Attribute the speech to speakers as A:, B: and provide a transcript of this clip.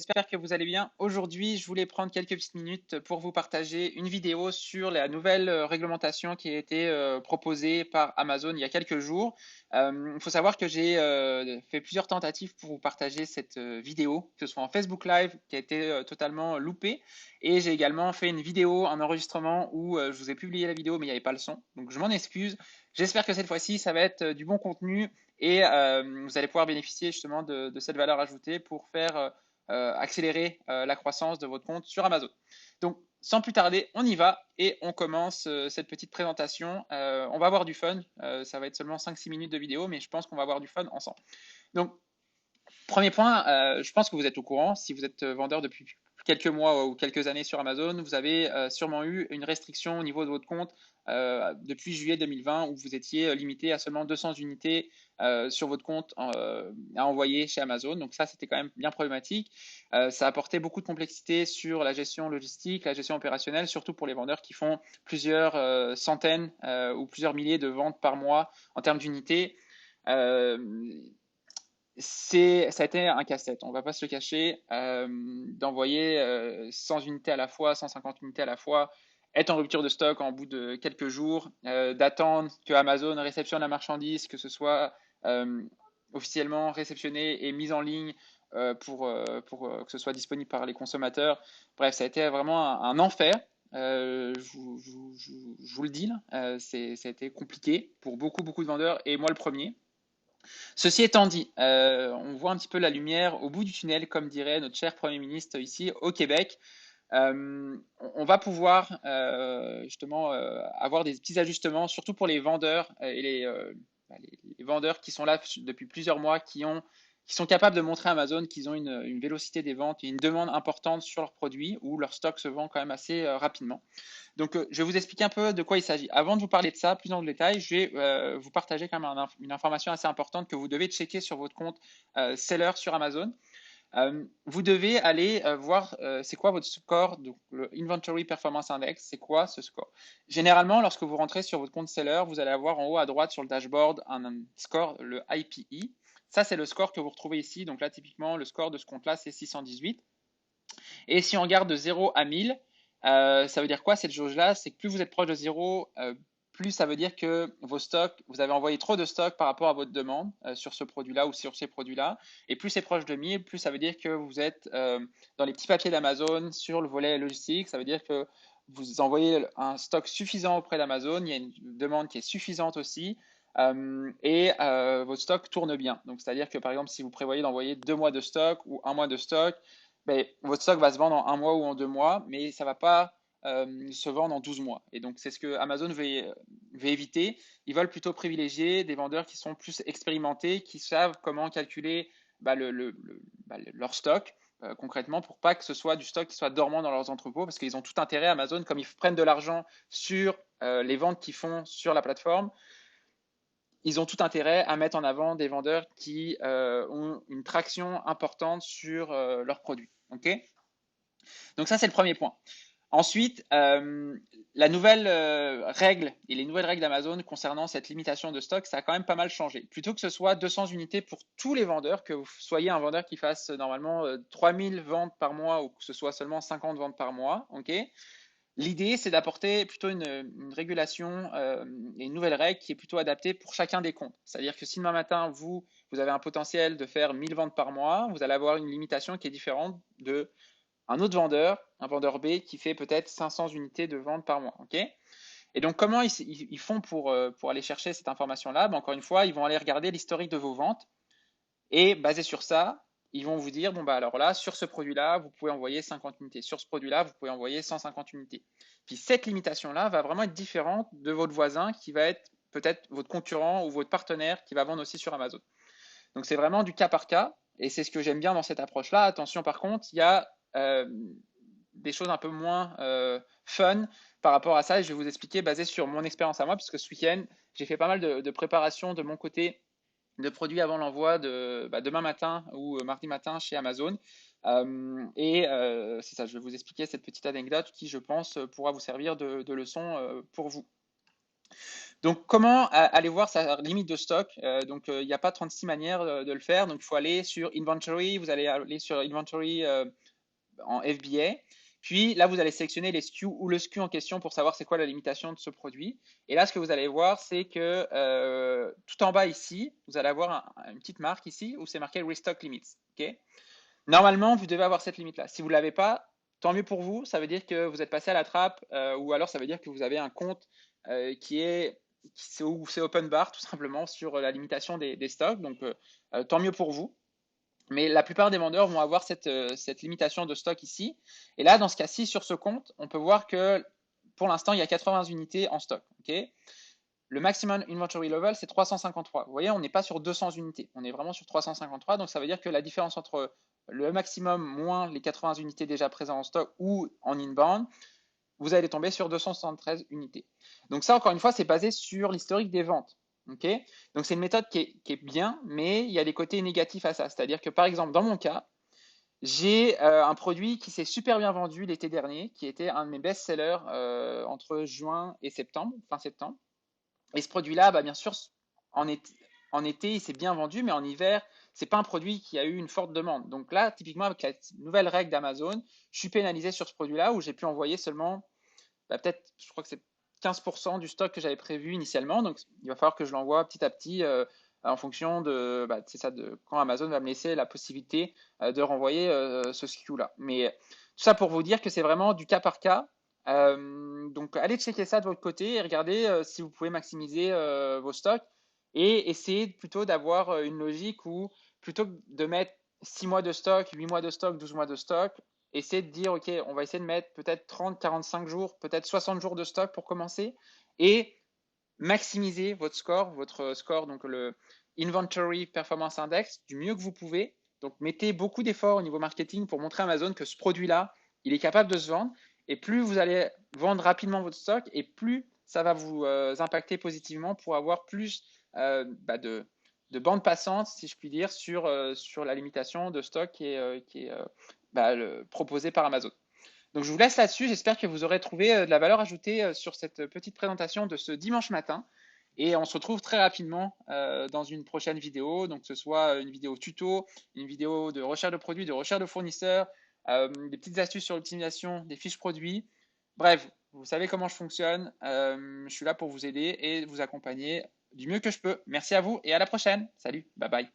A: j'espère que vous allez bien. Aujourd'hui, je voulais prendre quelques petites minutes pour vous partager une vidéo sur la nouvelle réglementation qui a été proposée par Amazon il y a quelques jours. Il faut savoir que j'ai fait plusieurs tentatives pour vous partager cette vidéo, que ce soit en Facebook Live qui a été totalement loupée, et j'ai également fait une vidéo, un enregistrement où je vous ai publié la vidéo mais il n'y avait pas le son. Donc je m'en excuse. J'espère que cette fois-ci, ça va être du bon contenu et vous allez pouvoir bénéficier justement de cette valeur ajoutée pour faire accélérer la croissance de votre compte sur Amazon. Donc, sans plus tarder, on y va et on commence cette petite présentation. On va avoir du fun. Ça va être seulement 5-6 minutes de vidéo, mais je pense qu'on va avoir du fun ensemble. Donc, premier point, je pense que vous êtes au courant. Si vous êtes vendeur depuis quelques mois ou quelques années sur Amazon, vous avez sûrement eu une restriction au niveau de votre compte depuis juillet 2020 où vous étiez limité à seulement 200 unités sur votre compte à envoyer chez Amazon. Donc ça, c'était quand même bien problématique. Ça a apporté beaucoup de complexité sur la gestion logistique, la gestion opérationnelle, surtout pour les vendeurs qui font plusieurs centaines ou plusieurs milliers de ventes par mois en termes d'unités. Euh, ça a été un casse-tête, on va pas se le cacher, d'envoyer 100 unités à la fois, 150 unités à la fois, être en rupture de stock en bout de quelques jours, d'attendre que Amazon réceptionne la marchandise, que ce soit euh, officiellement réceptionné et mis en ligne pour que ce soit disponible par les consommateurs. Bref, ça a été vraiment un enfer. Je vous le dis, là, ça a été compliqué pour beaucoup de vendeurs et moi le premier. Ceci étant dit, on voit un petit peu la lumière au bout du tunnel, comme dirait notre cher Premier ministre ici au Québec. On va pouvoir justement avoir des petits ajustements, surtout pour les vendeurs et les vendeurs qui sont là depuis plusieurs mois, qui sont capables de montrer à Amazon qu'ils ont une vélocité des ventes et une demande importante sur leurs produits, où leur stock se vend quand même assez rapidement. Donc, je vais vous expliquer un peu de quoi il s'agit. Avant de vous parler de ça plus en détail, je vais vous partager quand même une information assez importante que vous devez checker sur votre compte seller sur Amazon. Vous devez aller voir c'est quoi votre score, donc le Inventory Performance Index, c'est quoi ce score. Généralement, lorsque vous rentrez sur votre compte seller, vous allez avoir en haut à droite sur le dashboard un score, le IPE. Ça, c'est le score que vous retrouvez ici. Donc là, typiquement, le score de ce compte-là, c'est 618. Et si on regarde de 0 à 1000, ça veut dire quoi cette jauge-là? C'est que plus vous êtes proche de 0, plus ça veut dire que vos stocks, vous avez envoyé trop de stocks par rapport à votre demande sur ce produit-là ou sur ces produits-là. Et plus c'est proche de 1000, plus ça veut dire que vous êtes dans les petits papiers d'Amazon sur le volet logistique. Ça veut dire que vous envoyez un stock suffisant auprès d'Amazon. Il y a une demande qui est suffisante aussi. Votre stock tourne bien. Donc, c'est-à-dire que par exemple, si vous prévoyez d'envoyer 2 mois de stock ou 1 mois de stock, ben, votre stock va se vendre en 1 mois ou en 2 mois, mais ça ne va pas se vendre en 12 mois. Et donc, c'est ce que Amazon veut éviter. Ils veulent plutôt privilégier des vendeurs qui sont plus expérimentés, qui savent comment calculer bah, leur stock concrètement pour pas que ce soit du stock qui soit dormant dans leurs entrepôts, parce qu'ils ont tout intérêt, Amazon, comme ils prennent de l'argent sur les ventes qu'ils font sur la plateforme, ils ont tout intérêt à mettre en avant des vendeurs qui ont une traction importante sur leurs produits. Okay, donc ça, c'est le premier point. Ensuite, la nouvelle règle et les nouvelles règles d'Amazon concernant cette limitation de stock, ça a quand même pas mal changé. Plutôt que ce soit 200 unités pour tous les vendeurs, que vous soyez un vendeur qui fasse normalement 3000 ventes par mois ou que ce soit seulement 50 ventes par mois, ok. L'idée, c'est d'apporter plutôt une régulation et une nouvelle règle qui est plutôt adaptée pour chacun des comptes. C'est-à-dire que si demain matin, vous avez un potentiel de faire 1000 ventes par mois, vous allez avoir une limitation qui est différente de un autre vendeur, un vendeur B, qui fait peut-être 500 unités de vente par mois. Okay, et donc, comment ils font pour aller chercher cette information-là? Ben, encore une fois, ils vont aller regarder l'historique de vos ventes et basé sur ça, ils vont vous dire, bon, bah alors là, sur ce produit-là, vous pouvez envoyer 50 unités. Sur ce produit-là, vous pouvez envoyer 150 unités. Puis cette limitation-là va vraiment être différente de votre voisin qui va être peut-être votre concurrent ou votre partenaire qui va vendre aussi sur Amazon. Donc c'est vraiment du cas par cas et c'est ce que j'aime bien dans cette approche-là. Attention par contre, il y a des choses un peu moins fun par rapport à ça et je vais vous expliquer basé sur mon expérience à moi puisque ce week-end, j'ai fait pas mal de préparation de mon côté de produits avant l'envoi de demain matin ou mardi matin chez Amazon. C'est ça, je vais vous expliquer cette petite anecdote qui, je pense, pourra vous servir de leçon pour vous. Donc, comment aller voir sa limite de stock? Donc, il n'y a pas 36 manières de le faire. Donc, il faut aller sur Inventory. Vous allez aller sur Inventory en FBA. Puis là, vous allez sélectionner les SKU ou le SKU en question pour savoir c'est quoi la limitation de ce produit. Et là, ce que vous allez voir, c'est que tout en bas ici, vous allez avoir une petite marque ici où c'est marqué Restock Limits. Okay. Normalement, vous devez avoir cette limite-là. Si vous ne l'avez pas, tant mieux pour vous. Ça veut dire que vous êtes passé à la trappe ou alors ça veut dire que vous avez un compte où c'est open bar tout simplement sur la limitation des stocks. Donc, tant mieux pour vous. Mais la plupart des vendeurs vont avoir cette limitation de stock ici. Et là, dans ce cas-ci, sur ce compte, on peut voir que pour l'instant, il y a 80 unités en stock. Okay. Le maximum inventory level, c'est 353. Vous voyez, on n'est pas sur 200 unités. On est vraiment sur 353. Donc, ça veut dire que la différence entre le maximum moins les 80 unités déjà présentes en stock ou en inbound, vous allez tomber sur 273 unités. Donc ça, encore une fois, c'est basé sur l'historique des ventes. Okay. Donc c'est une méthode qui est bien, mais il y a des côtés négatifs à ça. C'est-à-dire que par exemple, dans mon cas, j'ai un produit qui s'est super bien vendu l'été dernier, qui était un de mes best-sellers entre juin et septembre, fin septembre. Et ce produit-là, bah, bien sûr, en été, en été, il s'est bien vendu, mais en hiver, c'est pas un produit qui a eu une forte demande. Donc là, typiquement, avec la nouvelle règle d'Amazon, je suis pénalisé sur ce produit-là où j'ai pu envoyer seulement bah, peut-être, je crois que c'est 15% du stock que j'avais prévu initialement. Donc, il va falloir que je l'envoie petit à petit en fonction de, bah, c'est ça, de quand Amazon va me laisser la possibilité de renvoyer ce SKU-là. Mais tout ça pour vous dire que c'est vraiment du cas par cas. Donc, allez checker ça de votre côté et regardez si vous pouvez maximiser vos stocks et essayer plutôt d'avoir une logique où plutôt que de mettre 6 mois de stock, 8 mois de stock, 12 mois de stock, essayer de dire, OK, on va essayer de mettre peut-être 30, 45 jours, peut-être 60 jours de stock pour commencer et maximiser votre score, donc le Inventory Performance Index, du mieux que vous pouvez. Donc, mettez beaucoup d'efforts au niveau marketing pour montrer à Amazon que ce produit-là, il est capable de se vendre. Et plus vous allez vendre rapidement votre stock, et plus ça va vous impacter positivement pour avoir plus de bande passante, si je puis dire, sur la limitation de stock qui est proposée par Amazon. Donc je vous laisse là-dessus. J'espère que vous aurez trouvé de la valeur ajoutée sur cette petite présentation de ce dimanche matin. Et on se retrouve très rapidement dans une prochaine vidéo. Donc que ce soit une vidéo tuto, une vidéo de recherche de produits, de recherche de fournisseurs, des petites astuces sur l'optimisation des fiches produits. Bref, vous savez comment je fonctionne. Je suis là pour vous aider et vous accompagner du mieux que je peux. Merci à vous et à la prochaine. Salut, bye bye.